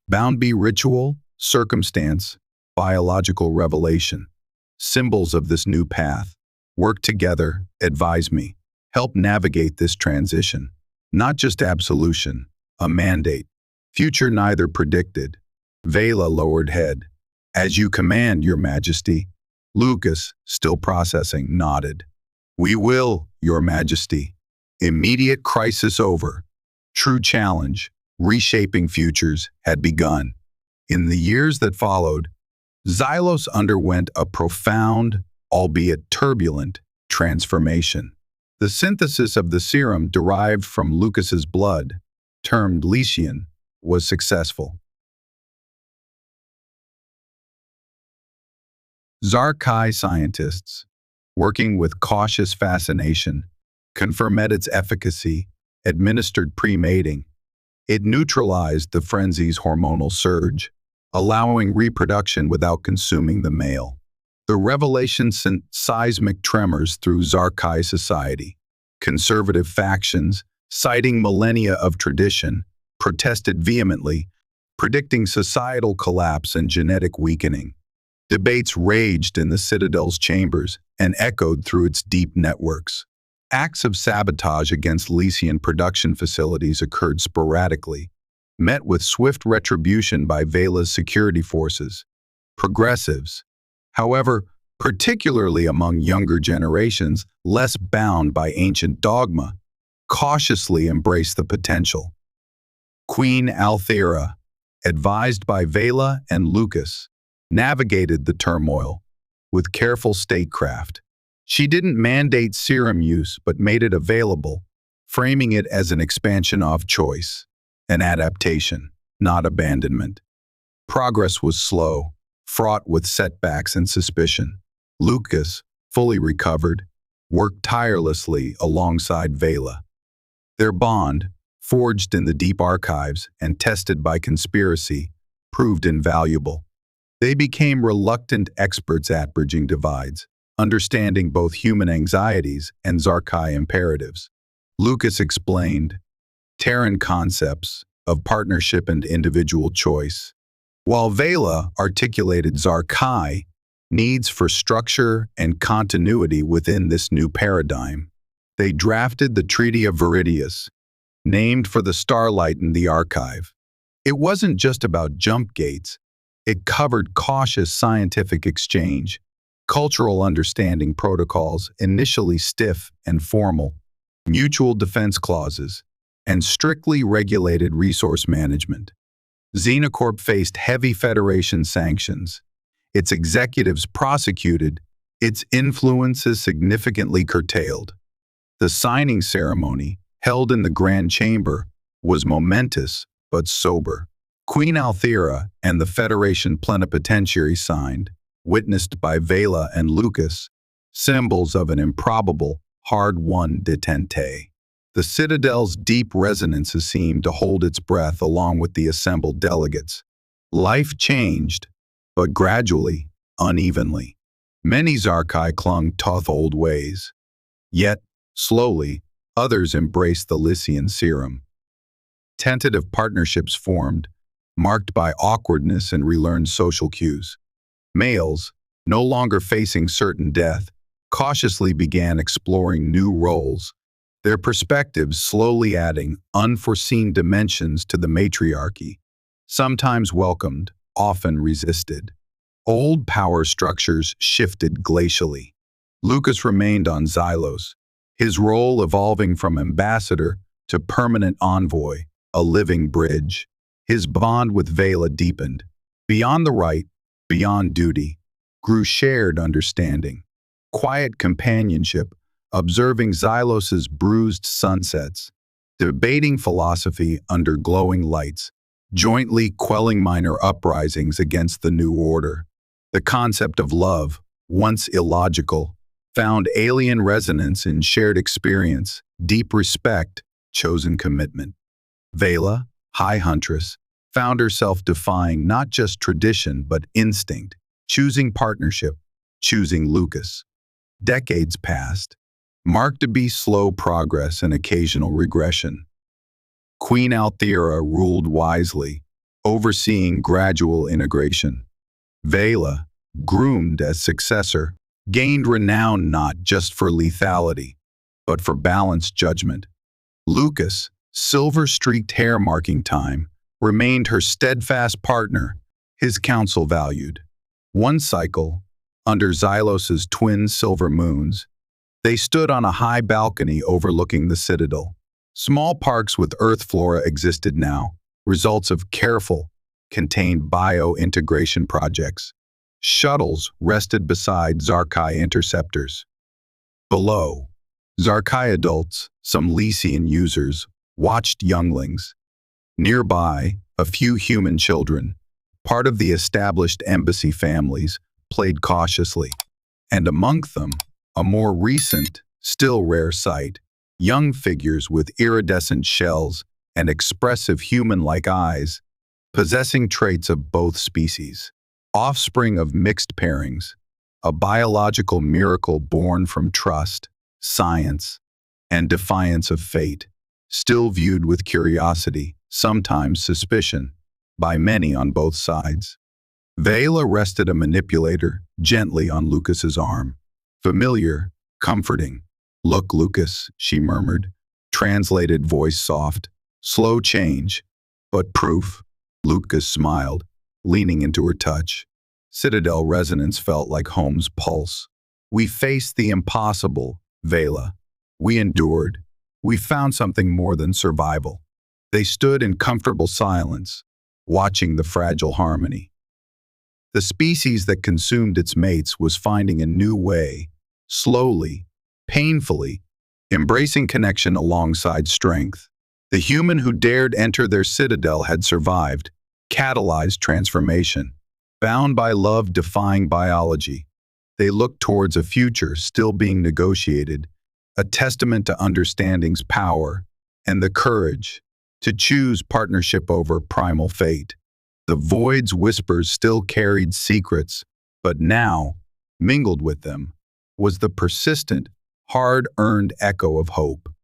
Bound be ritual, circumstance, biological revelation. Symbols of this new path. Work together, advise me. Help navigate this transition. Not just absolution, a mandate. Future neither predicted. Veyla lowered head. As you command, Your Majesty. Lucas, still processing, nodded. We will, Your Majesty. Immediate crisis over. True challenge, reshaping futures, had begun. In the years that followed, Xylos underwent a profound, albeit turbulent, transformation. The synthesis of the serum derived from Lucas's blood, termed Lycian, was successful. Xar'kai scientists, working with cautious fascination, confirmed its efficacy, administered pre-mating. It neutralized the frenzy's hormonal surge, allowing reproduction without consuming the male. The revelation sent seismic tremors through Xar'kai society. Conservative factions, citing millennia of tradition, protested vehemently, predicting societal collapse and genetic weakening. Debates raged in the Citadel's chambers and echoed through its deep networks. Acts of sabotage against Lycian production facilities occurred sporadically, met with swift retribution by Veyla's security forces. Progressives, however, particularly among younger generations less bound by ancient dogma, cautiously embraced the potential. Queen Althera, advised by Veyla and Lucas, navigated the turmoil with careful statecraft. She didn't mandate serum use but made it available, framing it as an expansion of choice, an adaptation, not abandonment. Progress was slow, fraught with setbacks and suspicion. Lucas, fully recovered, worked tirelessly alongside Veyla. Their bond, forged in the deep archives and tested by conspiracy, proved invaluable. They became reluctant experts at bridging divides, understanding both human anxieties and Xar'kai imperatives. Lucas explained Terran concepts of partnership and individual choice, while Veyla articulated Xar'kai needs for structure and continuity within this new paradigm. They drafted the Treaty of Viridius, named for the starlight in the archive. It wasn't just about jump gates. It covered cautious scientific exchange, cultural understanding protocols initially stiff and formal, mutual defense clauses, and strictly regulated resource management. Xenocorp faced heavy Federation sanctions. Its executives prosecuted, its influences significantly curtailed. The signing ceremony, held in the Grand Chamber, was momentous but sober. Queen Althera and the Federation plenipotentiary signed, witnessed by Veyla and Lucas, symbols of an improbable, hard-won detente. The Citadel's deep resonances seemed to hold its breath along with the assembled delegates. Life changed, but gradually, unevenly. Many Xar'kai clung to old ways. Yet, slowly, others embraced the Lycian serum. Tentative partnerships formed, marked by awkwardness and relearned social cues. Males, no longer facing certain death, cautiously began exploring new roles, their perspectives slowly adding unforeseen dimensions to the matriarchy, sometimes welcomed, often resisted. Old power structures shifted glacially. Lucas remained on Xylos, his role evolving from ambassador to permanent envoy, a living bridge. His bond with Veyla deepened. Beyond the rite, beyond duty, grew shared understanding, quiet companionship, observing Xylos's bruised sunsets, debating philosophy under glowing lights, jointly quelling minor uprisings against the new order. The concept of love, once illogical, found alien resonance in shared experience, deep respect, chosen commitment. Veyla, High Huntress, found herself defying not just tradition but instinct, choosing partnership, choosing Lucas. Decades passed, marked to be slow progress and occasional regression. Queen Althera ruled wisely, overseeing gradual integration. Veyla, groomed as successor, gained renown not just for lethality, but for balanced judgment. Lucas, silver-streaked hair marking time, remained her steadfast partner, his counsel valued. One cycle, under Xylos's twin silver moons, they stood on a high balcony overlooking the citadel. Small parks with earth flora existed now, results of careful, contained bio-integration projects. Shuttles rested beside Xar'kai interceptors. Below, Xar'kai adults, some Lycian users, watched younglings. Nearby, a few human children, part of the established embassy families, played cautiously. And among them, a more recent, still rare sight, young figures with iridescent shells and expressive human-like eyes, possessing traits of both species. Offspring of mixed pairings, a biological miracle born from trust, science, and defiance of fate, still viewed with curiosity, sometimes suspicion, by many on both sides. Veyla rested a manipulator gently on Lucas's arm. Familiar, comforting. "Look, Lucas," she murmured, translated voice soft. "Slow change, but proof." Lucas smiled, leaning into her touch. Citadel resonance felt like home's pulse. "We faced the impossible, Veyla. We endured. We found something more than survival." They stood in comfortable silence, watching the fragile harmony. The species that consumed its mates was finding a new way, slowly, painfully, embracing connection alongside strength. The human who dared enter their citadel had survived, catalyzed transformation. Bound by love defying biology, they looked towards a future still being negotiated, a testament to understanding's power and the courage to choose partnership over primal fate. The void's whispers still carried secrets, but now, mingled with them, was the persistent, hard-earned echo of hope.